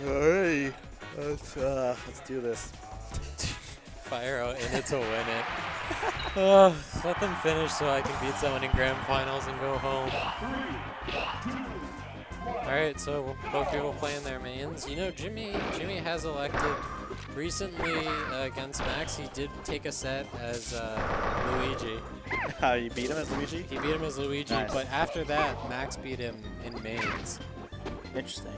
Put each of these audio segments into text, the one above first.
Alrighty, let's do this. Fire out in it to win it. Let them finish so I can beat someone in grand finals and go home. Alright, so both people playing their mains. You know, Jimmy has elected recently against Max. He did take a set as Luigi. You beat him as Luigi? He beat him as Luigi, Nice. but after that, Max beat him in mains. Interesting.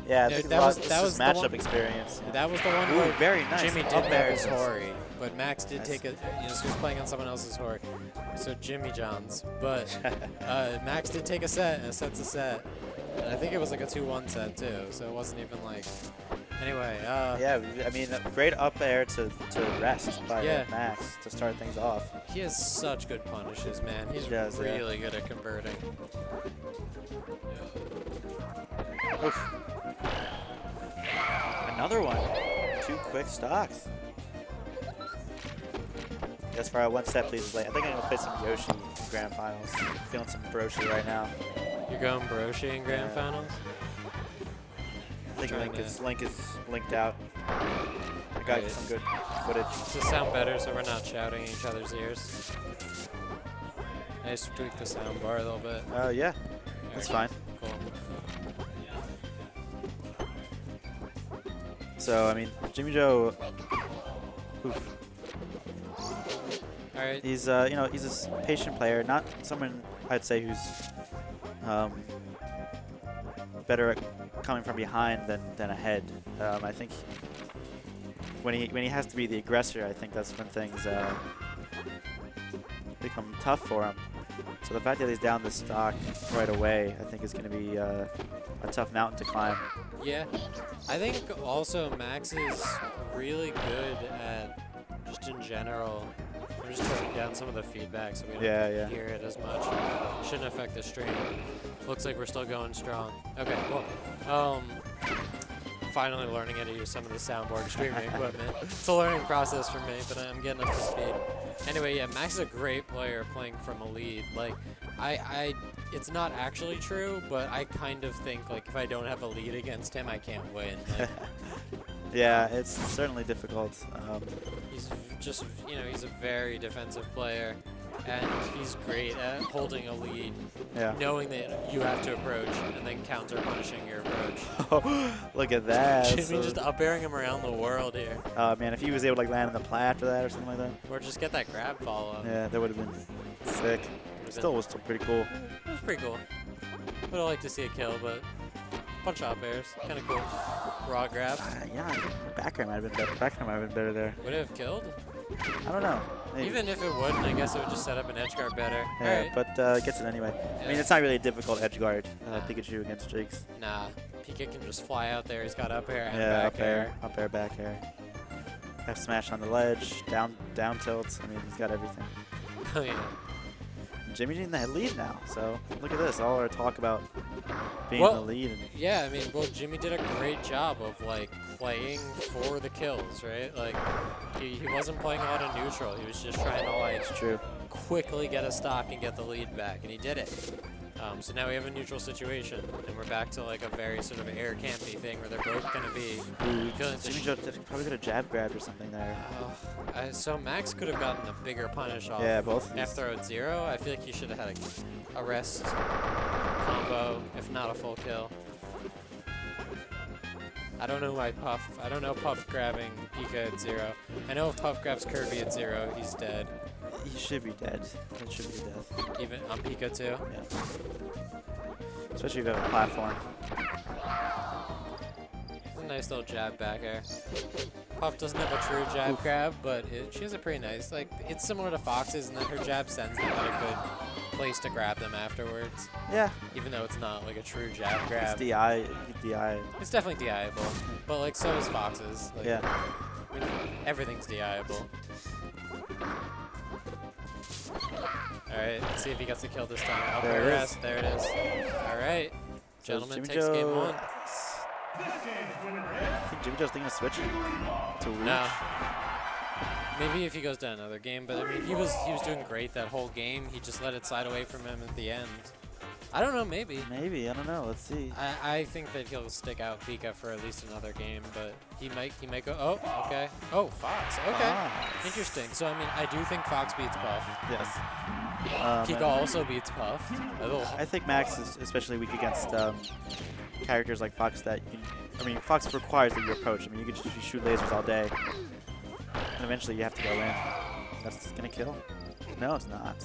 Yeah, I think that was the matchup one, experience. Yeah. That was the one Ooh, where very nice. Jimmy did Up have there his is- Hori, but Max did Nice. take a, so he was playing on someone else's Hori. So Jimmy John's, but Max did take a set, and a set's a set. And I think it was like a 2-1 set too, so it wasn't even like. Anyway. Yeah, I mean, great up air to rest by Yeah. Max to start things off. He has such good punishes, man. He's He does, yeah. really good at converting. Oof. Another one. 2 quick stocks. Yes, for our 1 set, please play. I think I'm gonna play some Yoshi in grand finals. Feeling some Broshi right now. You're going Broshi in grand Yeah. finals? I think Trying Link is linked out. I got Right. some good footage. Does this sound better so we're not shouting in each other's ears? I just tweaked the sound bar a little bit. Yeah, that's fine. Cool. So I mean, JimmyJoe. Oof. All right. He's you know, he's a patient player, not someone I'd say who's better at coming from behind than ahead. I think when he has to be the aggressor, I think that's when things become tough for him. So the fact that he's down the stock right away, I think is going to be a tough mountain to climb. Yeah. I think also Max is really good at just in general. I'm just turning down some of the feedback so we don't Yeah. hear it as much. Shouldn't affect the stream. Looks like we're still going strong. Okay, cool. Finally learning how to use some of the soundboard streaming equipment. It's a learning process for me, but I'm getting up to speed. Anyway, yeah, Max is a great player playing from a lead. Like, it's not actually true, but I kind of think like if I don't have a lead against him, I can't win. Like, Yeah, it's certainly difficult. he's just, you know, he's a very defensive player, and he's great at holding a lead, Yeah. knowing that you have to approach, and then counter punishing your approach. Look at that. Jimmy just up airing him around the world here. Oh man, if he was able to like land in the plat after that or something like that. Or just get that grab follow up. Yeah, that would have been sick. Still was still pretty cool. It was pretty cool. Would have liked to see a kill, but bunch of up airs. Kind of cool. Raw grab. Yeah, I think back air might have been better. Back air might have been better there. Would it have killed? I don't know. Maybe. Even if it wouldn't, I guess it would just set up an edge guard better. Yeah, Alright. but gets it anyway. I mean, Yeah. it's not really a difficult edge guard. Pikachu against Jakes. Nah. Pika can just fly out there. He's got up air and Yeah, back air. up air, back air. F smash on the ledge, down tilts. I mean, he's got everything. Oh, yeah. Jimmy's in the lead now, so look at this. All our talk about being Well, in the lead. And Yeah, I mean, well, Jimmy did a great job of, like, playing for the kills, right? Like, he wasn't playing a lot of neutral. He was just trying to, like, it's true. quickly get a stock and get the lead back, and he did it. So now we have a neutral situation, and we're back to, like, a very sort of air campy thing where they're both going to be feeling the JimmyJoe probably could have jab grabbed or something there. So Max could have gotten a bigger punish off Yeah, both of F these. throw at 0. I feel like he should have had a rest combo, if not a full kill. I don't know why Puff. I don't know Puff grabbing Pika at 0. I know if Puff grabs Kirby at 0, he's dead. He should be dead. It should be death. Even on Pika too. Yeah. Especially if you have a platform. It's a nice little jab back air. Puff doesn't have a true jab grab, but she has a pretty nice, like, it's similar to Fox's in that her jab sends them at a good place to grab them afterwards. Yeah. Even though it's not like a true jab grab. It's DI. DI. It's definitely DI-able, but like so is Fox's. Like, Yeah. I mean, everything's DI-able. Alright, let's see if he gets the kill this time. Up There air it is. rest, there it is. Alright, So gentleman JimmyJoe- takes game 1. I think JimmyJoe's thinking of switching to reach. No. Maybe if he goes down another game, but I mean he was doing great that whole game. He just let it slide away from him at the end. I don't know, maybe. Maybe, I don't know. Let's see. I think that he'll stick out Pika for at least another game, but he might go. Oh, okay. Oh, Fox. Okay, Fox. interesting. So I mean, I do think Fox beats Puff. Yes. Pika also beats Puff. I think Max is especially weak against characters like Fox that I mean, Fox requires that you approach. I mean, you could just shoot lasers all day, and eventually you have to go in. That's gonna kill? No, it's not.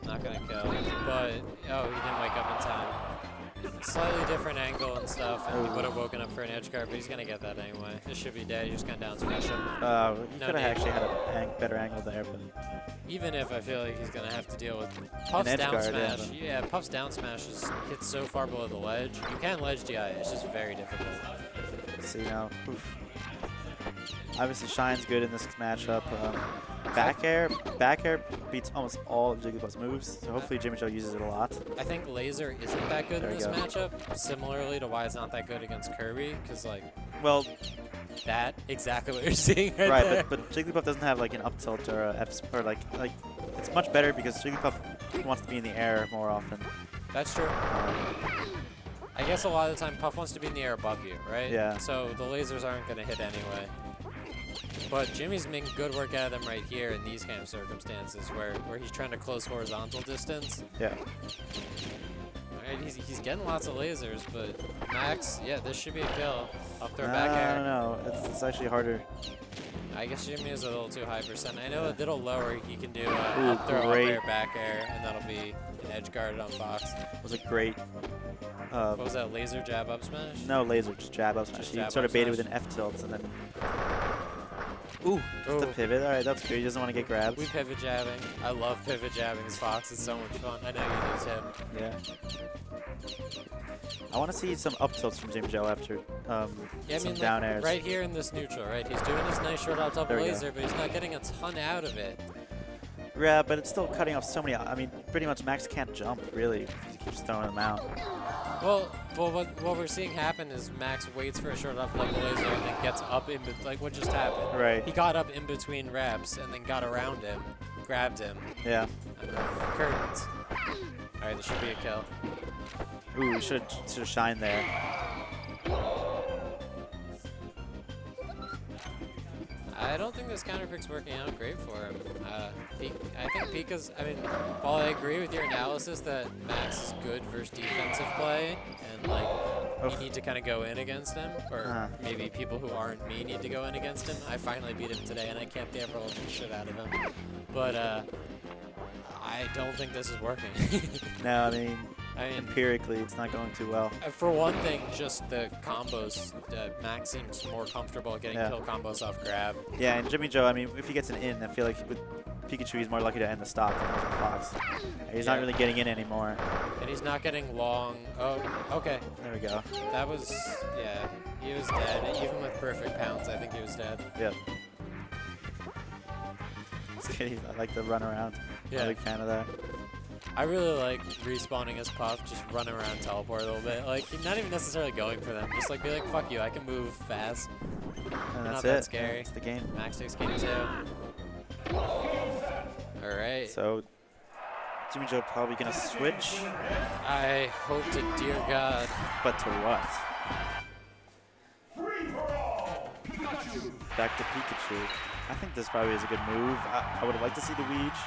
Not gonna kill, but oh, he didn't wake up in time. Slightly different angle and stuff, and he would have woken up for an edge guard, but he's gonna get that anyway. This should be dead. You just gonna down smash him. He could have actually had a better angle there, but even if I feel like he's gonna have to deal with Puff's down guard, smash. Yeah, Puff's down smash hits so far below the ledge. You can ledge DI. It's just very difficult. let's see now. Oof. Obviously, Shine's good in this matchup. Back air beats almost all of Jigglypuff's moves, so hopefully JimmyJoe uses it a lot. I think Laser isn't that good There in you this go. matchup, similarly to why it's not that good against Kirby, because like Well, that exactly what you're seeing right there. but Jigglypuff doesn't have like an up tilt or a F or like it's much better because Jigglypuff wants to be in the air more often. That's true. I guess a lot of the time Puff wants to be in the air above you, right? Yeah. So the lasers aren't going to hit anyway. But Jimmy's making good work out of them right here in these kind of circumstances where he's trying to close horizontal distance. Yeah. Right, he's getting lots of lasers, but Max, yeah, this should be a kill. Up throw I back air. don't know. It's actually harder. I guess Jimmy is a little too high percent. I know a little lower he can do Ooh, up throw, great. up air, back air, and that'll be an edge guarded on Fox. It was a great. What was that, laser jab up smash? No laser, just jab up smash. Just He jab sort up of baited smash. with an F tilt and then. Ooh, just the Ooh. pivot. All right, that's good. He doesn't want to get grabbed. We pivot jabbing. I love pivot jabbing as Fox. It's so much fun. I know you do too. Yeah. I want to see some up tilts from JimmyJoe after Yeah, I some mean, down like, airs. right here in this neutral, right? He's doing his nice short out double There we go. laser, but he's not getting a ton out of it. Yeah, but it's still cutting off so many. I mean, pretty much Max can't jump really if he keeps throwing them out. Well, what we're seeing happen is Max waits for a short off double laser and then gets up in like what just happened. Right. He got up in between reps and then got around him, grabbed him, Yeah. and then curtains. All right, this should be a kill. Ooh, we should have shined there. I don't think this counter pick's working out great for him. I think Pika's, I mean, while I agree with your analysis that Max is good versus defensive play, and like, you need to kind of go in against him, or maybe people who aren't me need to go in against him. I finally beat him today, and I camped the ever the shit out of him. But I don't think this is working. No, I mean, I mean, empirically, it's not going too well. for one thing, just the combos. Max seems more comfortable getting kill combos off grab. Yeah, and JimmyJoe, I mean, if he gets an in, I feel like with Pikachu, he's more likely to end the stock than with Fox. He's not really getting in anymore. And he's not getting long. Oh, okay. There we go. That was, yeah, he was dead. Even with perfect pounds, I think he was dead. Yep. I like the run around. Yeah. I'm a big fan of that. I really like respawning as Puff, just running around, teleport a little bit. Like, not even necessarily going for them. Just like, be like, fuck you, I can move fast. And Not that's that it. scary. That's the game. Max takes game 2. Alright. So, JimmyJoe probably going to switch, I hope to dear God. but to what? Back to Pikachu. I think this probably is a good move. I would have liked to see the Weege.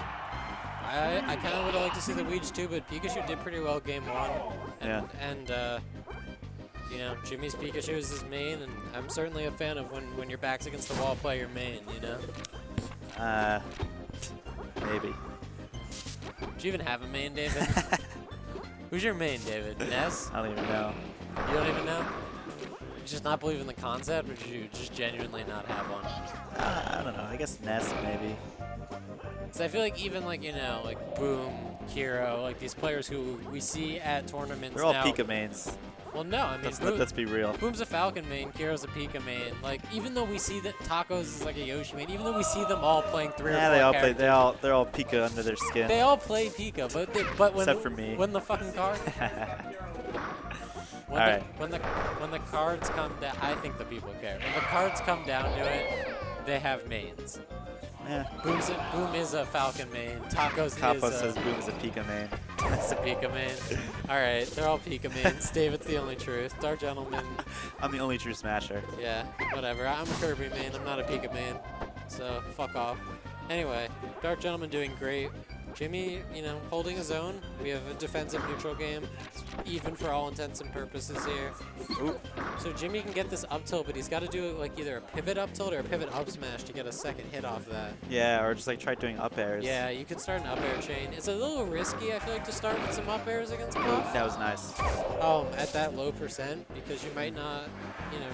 I kind of would have liked to see the Weege too, but Pikachu did pretty well game 1. And you know, Jimmy's Pikachu is his main, and I'm certainly a fan of when your back's against the wall, play your main, you know? Maybe. Do you even have a main, David? Who's your main, David? Ness? I don't even know. You don't even know? You just not believe in the concept, or do you just genuinely not have one? I don't know. I guess Ness, maybe. So I feel like even like, you know, like Boom, Hero, like these players who we see at tournaments They're all now. Pika mains. Well, no, I mean, Let's be real. Boom's a Falcon main, Kiro's a Pika main. Like, even though we see that Tacos is like a Yoshi main, even though we see them all playing 3 or 4 they all play. characters, They're all Pika under their skin. they all play Pika, but when Except for me. when the fucking card when All the, right. when the cards come down, I think the people care. When the cards come down to it, they have mains. Yeah. Boom is a Falcon main. Tacos Capo is says Boom is a Pika main. It's a Pika main. All right, they're all Pika mains. David's the only truth. Dark Gentleman. I'm the only true smasher. Yeah, whatever. I'm a Kirby main. I'm not a Pika main. So fuck off. Anyway, Dark Gentleman doing great. Jimmy, you know, holding his own. We have a defensive neutral game, even for all intents and purposes here. Ooh. So Jimmy can get this up tilt, but he's got to do like either a pivot up tilt or a pivot up smash to get a second hit off that. Yeah, or just like try doing up airs. Yeah, you could start an up air chain. It's a little risky, I feel like, to start with some up airs against Puff. That was nice. At that low percent, because you might not, you know,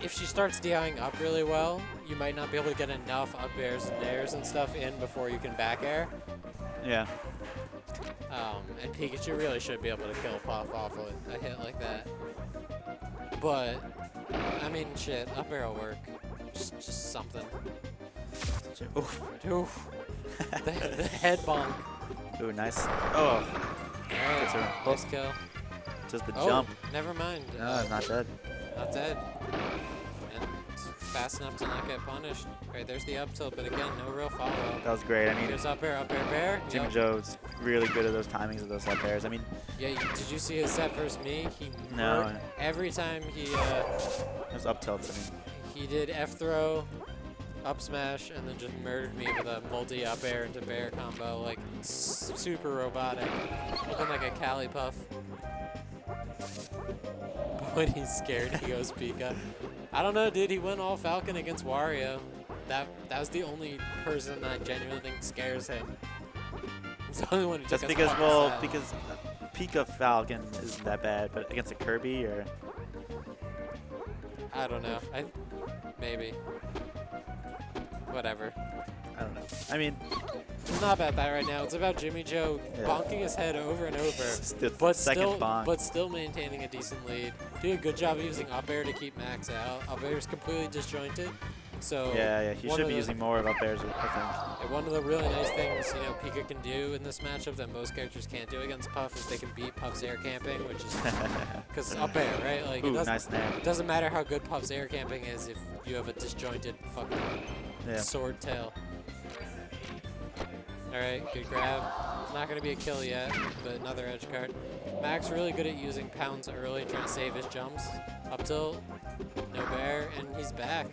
if she starts DIing up really well, you might not be able to get enough up airs and airs and stuff in before you can back air. Yeah. And Pikachu really should be able to kill Puff off of a hit like that. But, I mean, shit, up air will work. Just something. Oof. Oof. the head bonk. Ooh, nice. Oh. Alright, nice kill. Just the Oh, jump. never mind. No, it's not dead. Not dead. And fast enough to not get punished. Right, there's the up tilt, but again, no real follow-up. That was great. I mean, There's up air, bear. JimmyJoe's really good at those timings of those up airs. I mean, Yeah, did you see his set versus me? He No. every time those up tilts. I mean, he did F throw, up smash, and then just murdered me with a multi up air into bear combo, like super robotic, looking like a Cali Puff. When he's scared, he goes Pika. I don't know, dude. He went all Falcon against Wario. That was the only person that I genuinely think scares him. It's the only one who just took us because, fucking well, south. because Pika Falcon isn't that bad, but against a Kirby or I don't know. Maybe. Whatever. I don't know. I mean, It's not about that right now. It's about JimmyJoe bonking his head over and over, the but second bonk. but still maintaining a decent lead. Doing a good job of using up air to keep Max out. Up air is completely disjointed, so yeah, he should be using more of up airs, I One of the really nice things, you know, Pika can do in this matchup that most characters can't do against Puff is they can beat Puff's air camping, which is because up air, right? Like think. Ooh, nice nair. it doesn't matter how good Puff's air camping is if you have a disjointed fucking sword tail. All right, good grab. Not going to be a kill yet, but another edge card. Max really good at using pounds early, trying to save his jumps. Up tilt, no bear, and he's back.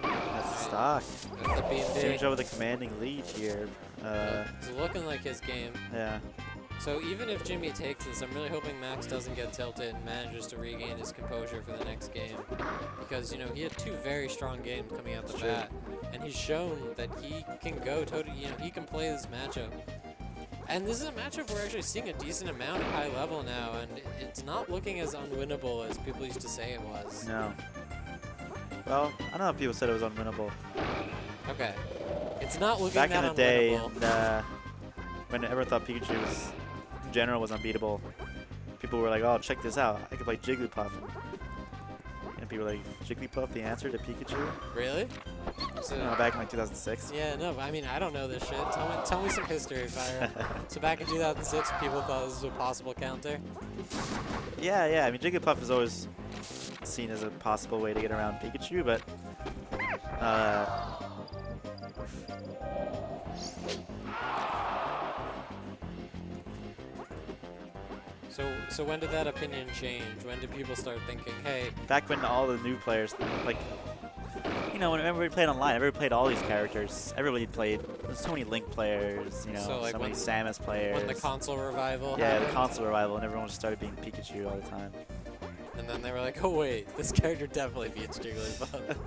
That's the stock. That's the B&B. JimmyJoe with a commanding lead here. It's looking like his game. Yeah. So even if Jimmy takes this, I'm really hoping Max doesn't get tilted and manages to regain his composure for the next game. Because, you know, he had two very strong games coming out the bat. And he's shown that he can go totally, you know, he can play this matchup. And this is a matchup we're actually seeing a decent amount at high level now, and it's not looking as unwinnable as people used to say it was. No. Well, I don't know if people said it was unwinnable. Okay. It's not looking Back that in the day, unwinnable. when everyone thought Pikachu was, in general, was unbeatable, people were like, "Oh, check this out! I could play Jigglypuff." And people were like, "Jigglypuff, the answer to Pikachu?" Really? So, Back in like 2006. yeah, no, I mean, I don't know this shit. Tell me some history, Fire. So back in 2006, people thought this was a possible counter. Yeah. I mean, Jigglypuff is always seen as a possible way to get around Pikachu, but So when did that opinion change? When did people start thinking, hey, back when all the new players, like, you know, when everybody played online, everybody played all these characters. Everybody played. There's so many Link players, you know, So, like, so many when- Samus players. when the console revival Yeah, happened? the console revival, and everyone just started being Pikachu all the time. And then they were like, oh wait, this character definitely beats Jigglypuff.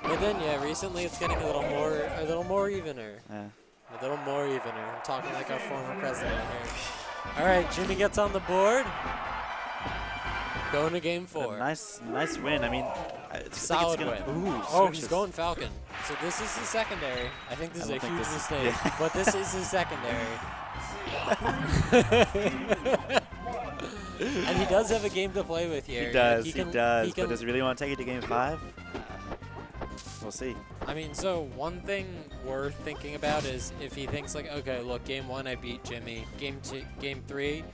But then, yeah, recently it's getting a little more evener. Yeah. A little more evener. I'm talking like our former president here. All right, Jimmy gets on the board. Going to game 4. Nice win. I mean, Solid win. win. Ooh, Oh, he's switches. going Falcon. So this is his secondary. I think this is I a don't think huge this- mistake, yeah. but this is his secondary. And he does have a game to play with here. He does. He He can- does. he can- But does he really want to take it to game 5? We'll see. I mean, so one thing worth thinking about is if he thinks like, okay, look, game 1 I beat Jimmy. Game 3,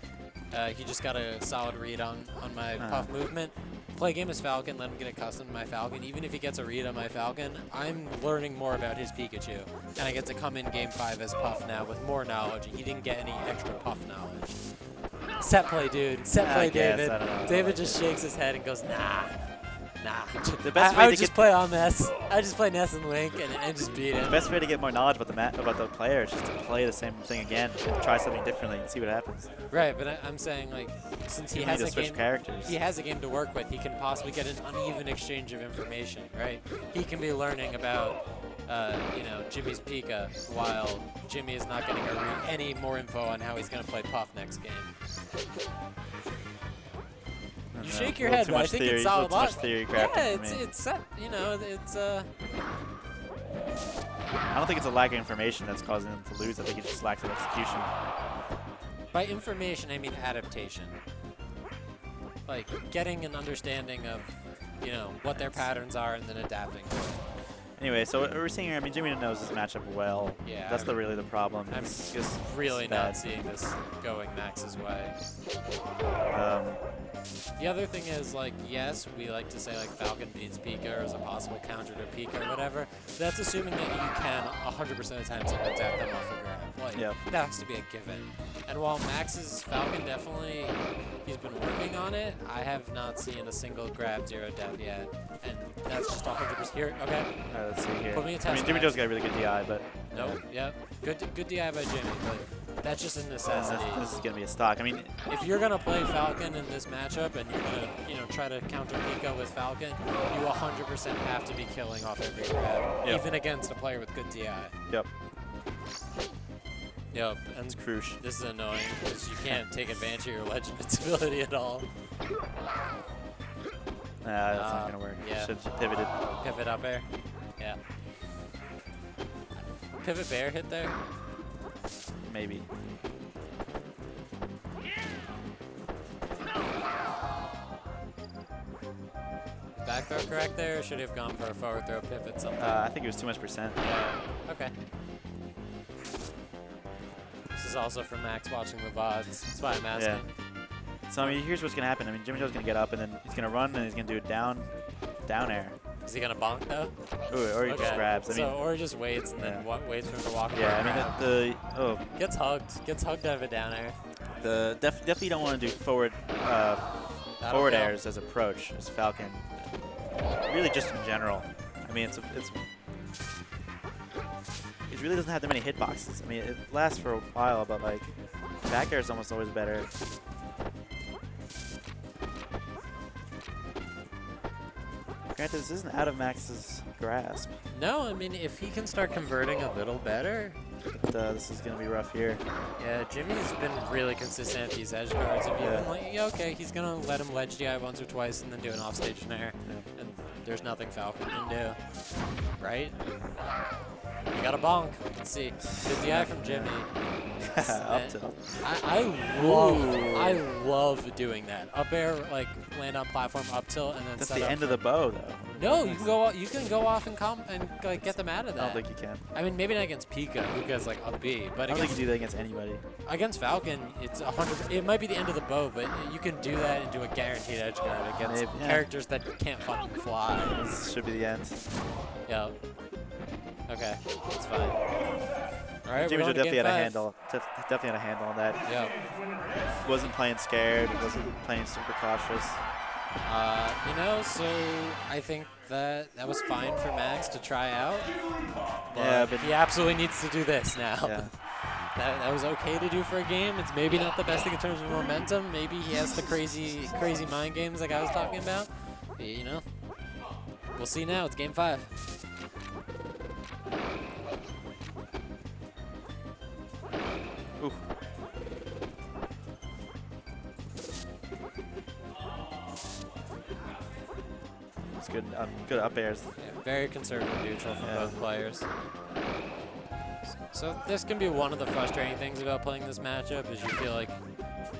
he just got a solid read on my Puff movement. play game as Falcon, let him get accustomed to my Falcon. Even if he gets a read on my Falcon, I'm learning more about his Pikachu. And I get to come in game 5 as Puff now with more knowledge. He didn't get any extra Puff knowledge. Set play, dude. Set play, David. David just shakes his head and goes, nah. Nah. The best way I would to just play on Ness. I would just play Ness and Link and just beat it. The best way to get more knowledge about the player is just to play the same thing again and try something differently and see what happens. Right, but I'm saying, like, since he has a game to work with, he can possibly get an uneven exchange of information, right? He can be learning about, you know, Jimmy's Pika, while Jimmy is not getting any more info on how he's going to play Puff next game. You shake your head, but I think it's solid logic. Yeah, it's set. You know, it's I don't think it's a lack of information that's causing them to lose. I think it's just lack of execution. By information, I mean adaptation. Like getting an understanding of, you know, what their patterns are and then adapting to it. Anyway, so what we're seeing here, I mean, Jimmy knows this matchup well. Yeah. That's really the problem. I'm just really not seeing this going Max's way. The other thing is, like, yes, we like to say, like, Falcon beats Pika or is a possible counter to Pika or whatever. That's assuming that you can 100% of the time adapt them off the grab. Like, that has to be a given. And while Max's Falcon definitely, he's been working on it, I have not seen a single grab 0 def yet. And that's just 100% here. Okay. Let's see here. Put me a test. I mean, JimmyJoe's got a really good DI, but. Nope. Yep. Good DI by Jimmy, but that's just a necessity. This is gonna be a stock. I mean, if you're gonna play Falcon in this matchup and you're gonna, you know, try to counter Pika with Falcon, you 100% have to be killing off every grab, even against a player with good DI. Yep. Yep. And it's crucial. This is annoying because you can't take advantage of your legend ability at all. Nah, that's not gonna work. Yeah. Should have pivoted. Pivot up air. Yeah. Pivot bear hit there? Maybe. Back throw correct there, or should have gone for a forward throw pivot something? I think it was too much percent. Yeah. Okay. This is also for Max watching the VODs. That's why I'm asking. Yeah. So I mean, here's what's gonna happen. I mean, JimmyJoe's gonna get up and then he's gonna run and he's gonna do a down air. Is he gonna bonk though? Ooh, or he just grabs. I mean, or he just waits and then waits for him to walk. Yeah, I mean gets hugged out of a down air. Definitely don't want to do forward airs as approach as Falcon. Really, just in general. I mean, it really doesn't have that many hitboxes. I mean, it lasts for a while, but like back air is almost always better. Granted, this isn't out of Max's grasp. No, I mean, if he can start converting a little better. But, this is going to be rough here. Yeah, Jimmy's been really consistent at these edge guards. If you can, like, okay, he's going to let him ledge DI once or twice and then do an offstage nair. And there's nothing Falcon can do. Right? You got a bonk. Let's see. Good DI from Jimmy. Up tilt. I love doing that. Up air, like land on platform, up tilt, and then that's set the up end of the bow, though. No, you can go off and like get them out of that. I don't think you can. I mean, maybe not against Pika, who gets like up B, but I don't think you do that against anybody. Against Falcon, it's 100. It might be the end of the bow, but you can do that and do a guaranteed edge guard against characters that can't fucking fly. This should be the end. Yep. Okay, that's fine. All right, JimmyJoe definitely had a handle. Definitely had a handle on that. Yep. Wasn't playing scared. Wasn't playing super cautious. You know, so I think that was fine for Max to try out. But he absolutely needs to do this now. Yeah. That was okay to do for a game. It's maybe not the best thing in terms of momentum. Maybe he has the crazy mind games like I was talking about. But, you know, we'll see now. It's game 5. Ooh. It's good. Good up airs. Yeah, very conservative neutral from both players. So this can be one of the frustrating things about playing this matchup is you feel like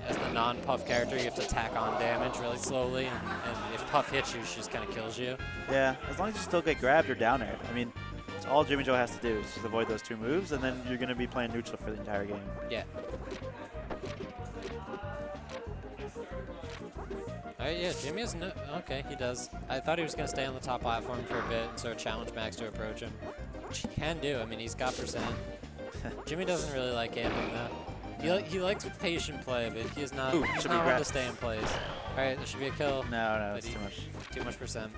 as the non-Puff character you have to tack on damage really slowly, and if Puff hits you, she just kind of kills you. Yeah, as long as you still get grabbed or down aired. I mean, it's all JimmyJoe has to do is just avoid those 2 moves, and then you're going to be playing neutral for the entire game. Yeah. Alright, yeah, Jimmy is no. Okay, he does. I thought he was going to stay on the top platform for a bit and sort of challenge Max to approach him, which he can do. I mean, he's got percent. Jimmy doesn't really like camping, though. He likes patient play, but he's not one to stay in place. Alright, there should be a kill. No, it's too much. Too much percent.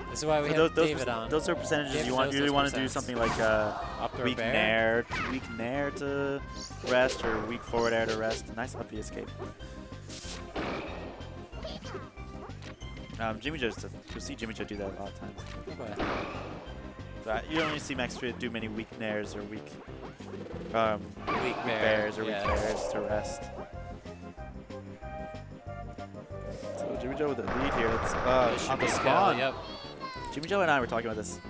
This is why we have David on. Those are percentages you really want to do something like weak nair to rest or weak forward air to rest. Nice up B escape. JimmyJoe, you'll see JimmyJoe do that a lot of times. Okay. But you don't really see Max do many weak nairs or weak bears or weak bears to rest. So JimmyJoe with the lead here. It's on the spawn. Yep. JimmyJoe and I were talking about this.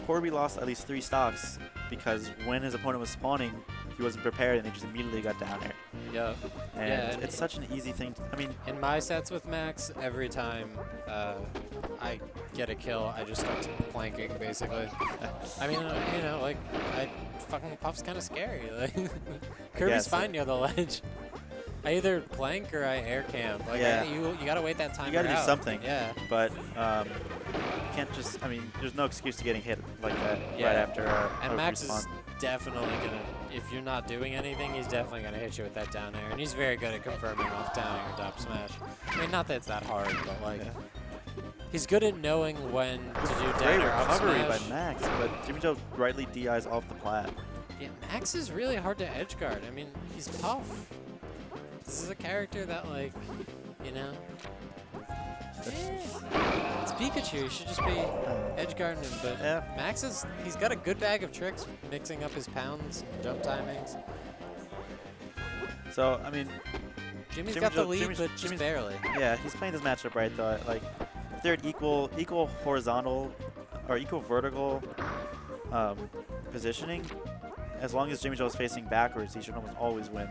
Corby lost at least 3 stocks because when his opponent was spawning, he wasn't prepared and they just immediately got down there. Yep. And it's such an easy thing. I mean, in my sets with Max, every time I get a kill, I just start planking, basically. I mean, you know, like, fucking Puff's kind of scary. Like, Kirby's fine near the ledge. I either plank or I air camp. Like, you gotta wait that time. You gotta do something. Yeah. But you can't just. I mean, there's no excuse to getting hit like that right after. And Max is definitely gonna. If you're not doing anything, he's definitely gonna hit you with that down air, and he's very good at confirming off down air or top smash. I mean, not that it's that hard, but like. He's good at knowing when to do down air up recovery smash. by Max, but JimmyJoe rightly DIs off the plat. Yeah, Max is really hard to edge guard. I mean, he's Puff. This is a character that, like, you know, it's Pikachu. You should just be edge guarding him. But Max he's got a good bag of tricks, mixing up his pounds, jump timings. So I mean, Jimmy's got the lead, but just barely. Yeah, he's playing this matchup right though. Like, if they're at equal horizontal or equal vertical positioning, as long as JimmyJoe is facing backwards, he should almost always win.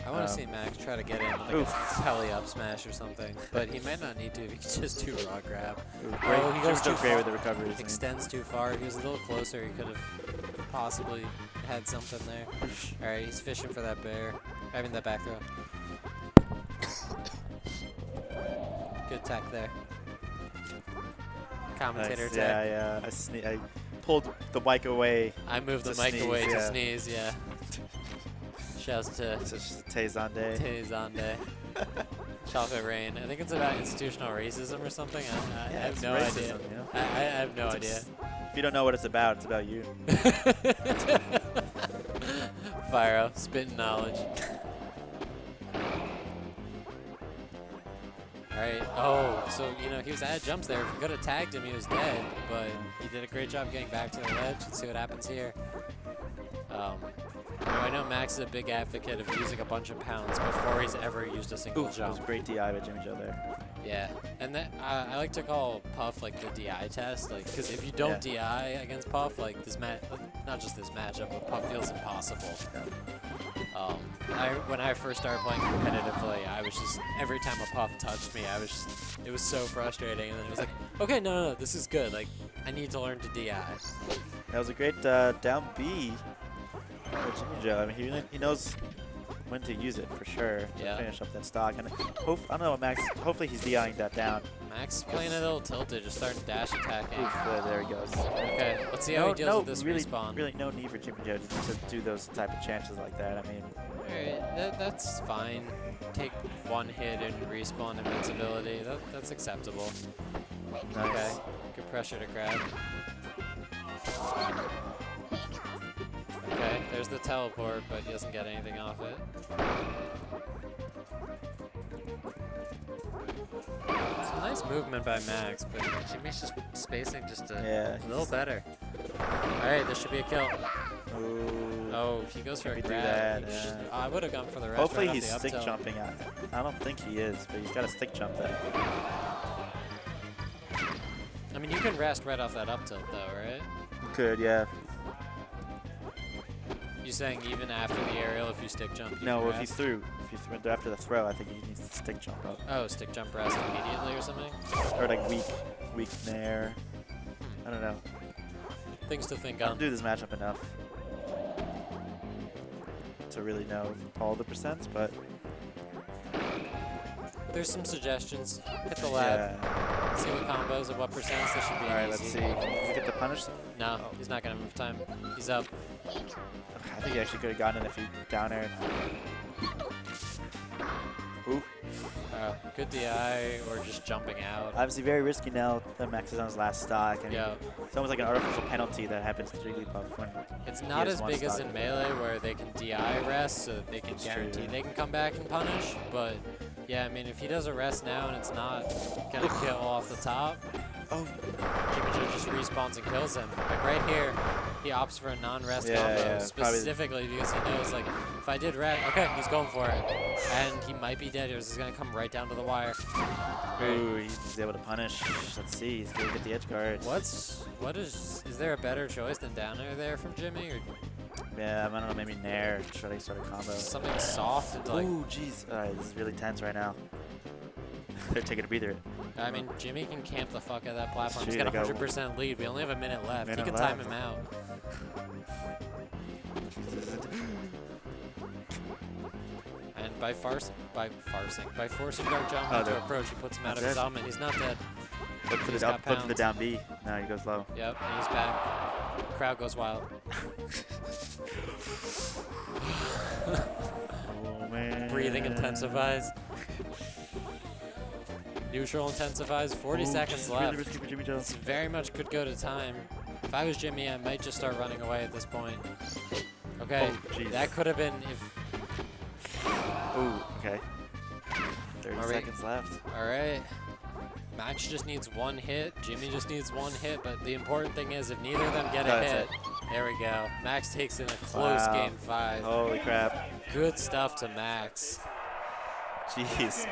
I want to see Max try to get in like a telly up smash or something, but he might not need to. He can just do raw grab. Oh, he goes too far with the recoveries. Extends too far. He was a little closer. He could have possibly had something there. All right, he's fishing for that bear. I mean, that back throw. Good tech there. Commentator tech. Yeah. I pulled the mic away. I moved the mic away to sneeze. Yeah. Shouts to Tay-Zonday. Tay-Zonday. Chocolate Rain. I think it's about institutional racism or something. I have no idea. You know? I have no idea. If you don't know what it's about you. Fyro, spitting knowledge. Alright, so, you know, he was at jumps there. If he could have tagged him, he was dead, but he did a great job getting back to the ledge. Let's see what happens here. I know Max is a big advocate of using a bunch of pounds before he's ever used a single jump. That was a great DI by JimmyJoe there. Yeah, and that I like to call Puff like the DI test, like because if you don't DI against Puff, like this not just this matchup, but Puff feels impossible. When I first started playing competitively, I was just every time a Puff touched me, it was so frustrating, and then it was like, okay, no, this is good. Like I need to learn to DI. That was a great down B. JimmyJoe. I mean, he knows when to use it for sure to finish up that stock. And I don't know, Max. Hopefully he's DIing that down. Max playing a little tilted, just starting dash attacking. There he goes. Okay, let's see how he deals with this respawn. Really, no need for JimmyJoe to do those type of chances like that. I mean, alright, that's fine. Take one hit and respawn invincibility. That's acceptable. Nice. Okay, good pressure to grab. Okay, there's the teleport, but he doesn't get anything off it. Some nice movement by Max, but Jimmy's just spacing just a little better. Alright, this should be a kill. Ooh. Oh, he goes for a grab. I would have gone for the rest. Hopefully he's stick jumping. I don't think he is, but he's got a stick jump there. I mean, you can rest right off that up tilt, though, right? You could, yeah. You saying even after the aerial, if you stick jump? No, if he's through. If you threw after the throw, I think he needs to stick jump up. Oh, stick jump rest immediately or something? Or like weak nair. I don't know. Things to think I on. don't do this matchup enough to really know all the percents, but There's some suggestions. Hit the lab. Yeah. See what combos at what percents. This should be All right, easy. let's see. Does he get the punish? No, he's not gonna move time. He's up. I think he actually could have gotten it if he down aired. Ooh. Good DI or just jumping out. Obviously very risky now that Max is on his last stock. I mean, Yeah. it's almost like an artificial penalty that happens to Jigglypuff when It's he not has as one big as stock. in Melee where they can DI rest so that they can It's guarantee true. they can come back and punish. But yeah, I mean, if he does a rest now and it's not gonna kill off the top, Oh. JimmyJoe just respawns and kills him. Like right here, he opts for a non-rest Yeah, combo yeah, specifically because he knows like if I did rest, okay, he's going for it, and he might be dead. Or is gonna come right down to the wire. Ooh, he's able to punish. Let's see. He's gonna get the edge guard. Is there a better choice than down air there from Jimmy or Yeah, I don't know. Maybe Nair. Try to start a combo. something soft to like? Ooh, jeez. All right, this is really tense right now. They're taking a breather. I mean, Jimmy can camp the fuck out of that platform. He's Shoot, got they a got 100% lead. We only have a minute left. He Minute can time left. him out. And by forcing Dark Jump into there. approach, he puts him out of That's his it. element. He's not dead. Look for He's the got up, look for the pounds. down B. No, he goes low. Yep, and he's back. Crowd goes wild. Oh man. Breathing intensifies. Neutral intensifies. 40 Ooh, seconds this is left. Really risky for JimmyJoe. This very much could go to time. If I was Jimmy, I might just start running away at this point. Okay, Oh, jeez. that could have been if. Ooh, okay. 30 Are we- seconds left. All right. Max just needs one hit. Jimmy just needs one hit. But the important thing is, if neither of them get a That's hit, it. there we go. Max takes in a close Wow. game 5. Holy crap. Good stuff to Max. Jeez.